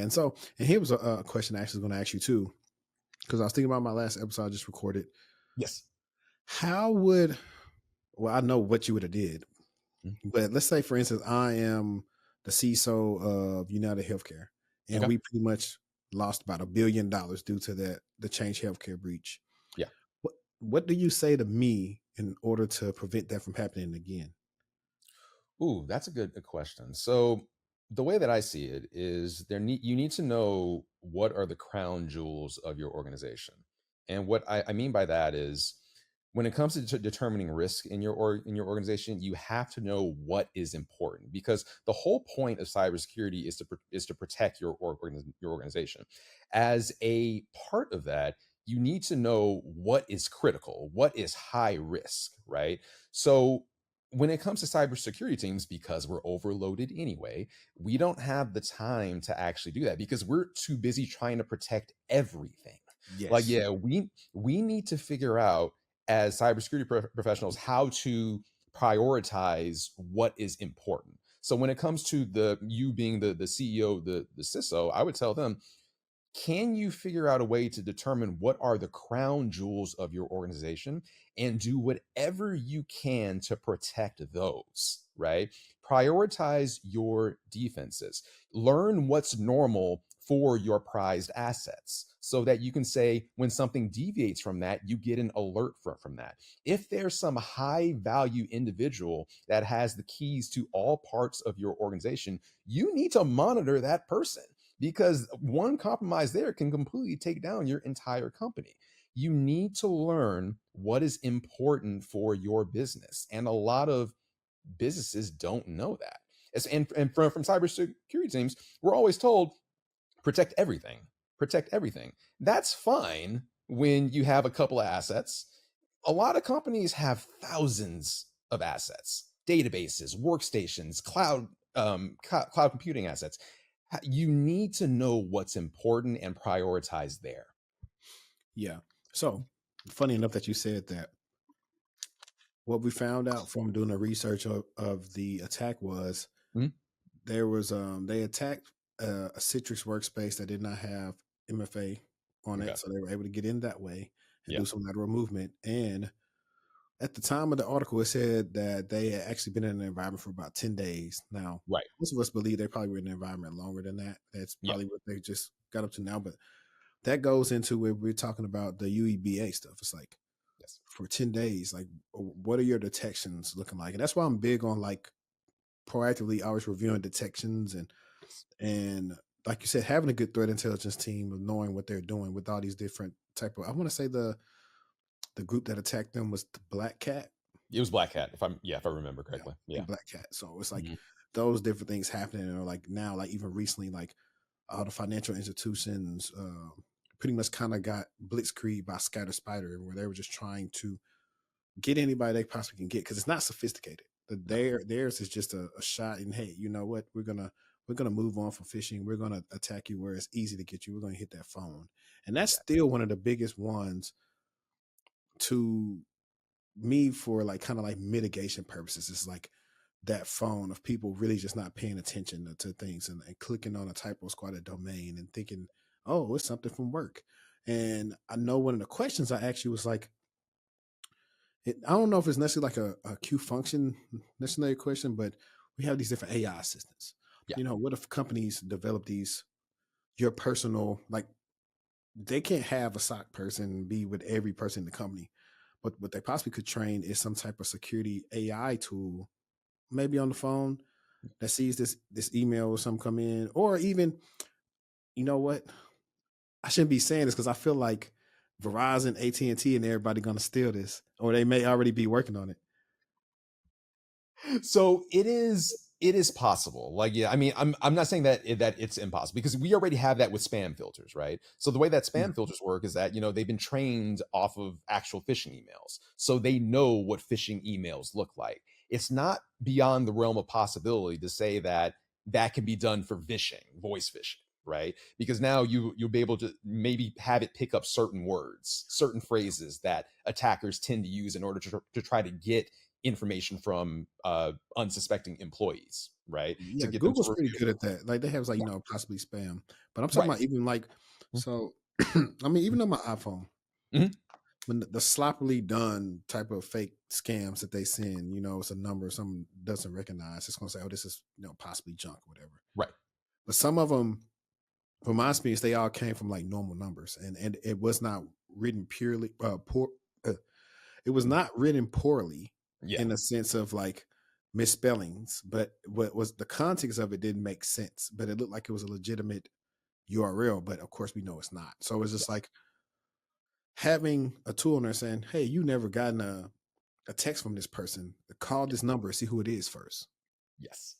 And so, and here was a question I actually was going to ask you too, because I was thinking about my last episode I just recorded. Yes. How would, well, I know what you would have did, Mhm. but let's say, for instance, I am the CISO of United Healthcare, and Okay. we pretty much lost about $1 billion due to the Change Healthcare breach. Yeah. What do you say to me in order to prevent that from happening again? Ooh, that's a question. So the way that I see it is you need to know what are the crown jewels of your organization. And what I mean by that is when it comes to determining risk in in your organization, you have to know what is important because the whole point of cybersecurity is to protect your organization. As a part of that, you need to know what is critical, what is high risk, right? So when it comes to cybersecurity teams, because we're overloaded anyway, we don't have the time to actually do that because we're too busy trying to protect everything. Like, Yes. yeah, we need to figure out as cybersecurity professionals how to prioritize what is important. So when it comes to the you being the CEO, the CISO, I would tell them, can you figure out a way to determine what are the crown jewels of your organization and do whatever you can to protect those, right? Prioritize your defenses. Learn what's normal for your prized assets so that you can say when something deviates from that, you get an alert from that. If there's some high value individual that has the keys to all parts of your organization, you need to monitor that person because one compromise there can completely take down your entire company. You need to learn what is important for your business. And a lot of businesses don't know that. And from cybersecurity teams, we're always told protect everything, protect everything. That's fine when you have a couple of assets. A lot of companies have thousands of assets, databases, workstations, cloud computing assets. You need to know what's important and prioritize there. Yeah. So funny enough that you said that. What we found out from doing the research of the attack was Mhm. there was they attacked a Citrix workspace that did not have MFA on Okay. it, so they were able to get in that way and Yeah. do some lateral movement. And at the time of the article, it said that they had actually been in the environment for about 10 days. Now, Right. most of us believe they probably were in the environment longer than that. That's Yeah. probably what they just got up to now. But that goes into where we're talking about the UEBA stuff. It's like Yes. for 10 days, like what are your detections looking like? And that's why I'm big on like proactively always reviewing detections Yes. and like you said, having a good threat intelligence team of knowing what they're doing with all these different type of I want to say the group that attacked them was the Black Cat. It was Black Hat, if I remember Yeah, correctly. the Yeah. Black Cat. So it's like Mhm. those different things happening, or like now, like even recently, like all the financial institutions pretty much kind of got blitzkrieg by Scatter Spider, where they were just trying to get anybody they possibly can get because it's not sophisticated. No. Theirs is just a shot, and hey, you know what? We're gonna move on from phishing. We're gonna attack you where it's easy to get you. We're gonna hit that phone, and that's Exactly. still one of the biggest ones to me for like kind of like mitigation purposes. It's like that phone of people really just not paying attention to things and clicking on a typo squatted domain and thinking, oh, it's something from work. And I know one of the questions I asked you was like, I don't know if it's necessarily like a Q function necessary question, but we have these different AI assistants. Yeah. You know, what if companies develop these, your personal, like they can't have a SOC person be with every person in the company, but what they possibly could train is some type of security AI tool, maybe on the phone that sees this email or something come in, or even, you know what? I shouldn't be saying this because I feel like Verizon, AT&T, and everybody gonna steal this, or they may already be working on it. So it is possible. Like, yeah, I mean, I'm not saying that it's impossible because we already have that with spam filters, right? So the way that Yeah. spam filters work is that, they've been trained off of actual phishing emails. So they know what phishing emails look like. It's not beyond the realm of possibility to say that that can be done for phishing, voice phishing, right? Because now you'll be able to maybe have it pick up certain words, certain phrases that attackers tend to use in order to try to get information from unsuspecting employees, right? To Yeah, get them to Google's pretty review. good at that. Like they have like, Yeah, possibly spam. But I'm talking right. about even like Mhm, so I mean, even on my iPhone, mhm, when the sloppily done type of fake scams that they send, it's a number someone doesn't recognize. It's gonna say, oh, this is possibly junk or whatever. right. But some of them, from my experience, they all came from like normal numbers, and it was not written purely poor. Uh, it was Mhm, not written poorly yeah, in the sense of like misspellings, but what was the context of it didn't make sense. But it looked like it was a legitimate URL, but of course we know it's not. So it's just yes, like having a tool in there saying, "Hey, you never gotten a text from this person. Call yeah, this number, see who it is first." yes.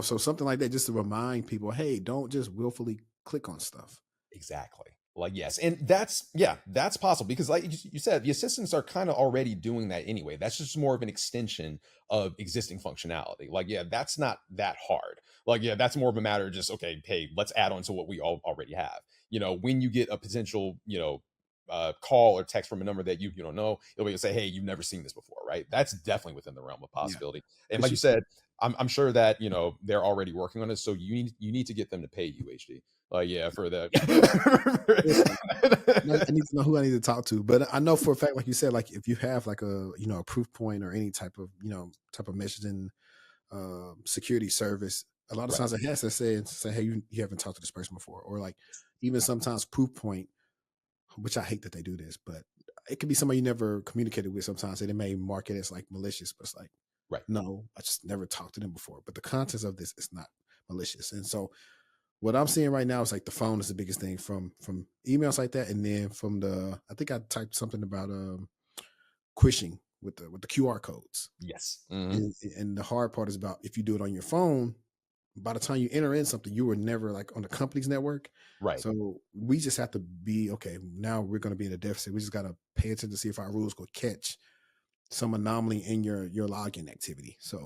So something like that, just to remind people, "Hey, don't just willfully click on stuff." Exactly. Like, yes. And that's, yeah, that's possible because, like you said, the assistants are kind of already doing that anyway. That's just more of an extension of existing functionality. Like, yeah, that's not that hard. Like, yeah, that's more of a matter of just, okay, hey, let's add on to what we all already have. When you get a potential, call or text from a number that you don't know, it'll be say, hey, you've never seen this before, right? That's definitely within the realm of Yeah, possibility. And because like you said, I'm sure that they're already working on it. So you need to get them to pay you, HD. Yeah, for the listen, I need to know who I need to talk to. But I know for a fact, like you said, like if you have like a proof point or any type of messaging security service, a lot of right. times it has to say, hey, you haven't talked to this person before, or like even sometimes proof point, which I hate that they do this, but it could be somebody you never communicated with. Sometimes and they may mark it as like malicious, but it's like, Right. no, I just never talked to them before. But the contents of this is not malicious, and so what I'm seeing right now is like the phone is the biggest thing from emails like that, and then from the I think I typed something about quishing with the QR codes. Yes. Mhm. And the hard part is about if you do it on your phone, by the time you enter in something, you were never like on the company's network. Right. So we just have to be okay. Now we're going to be in a deficit. We just got to pay attention to see if our rules will catch some anomaly in your login activity. So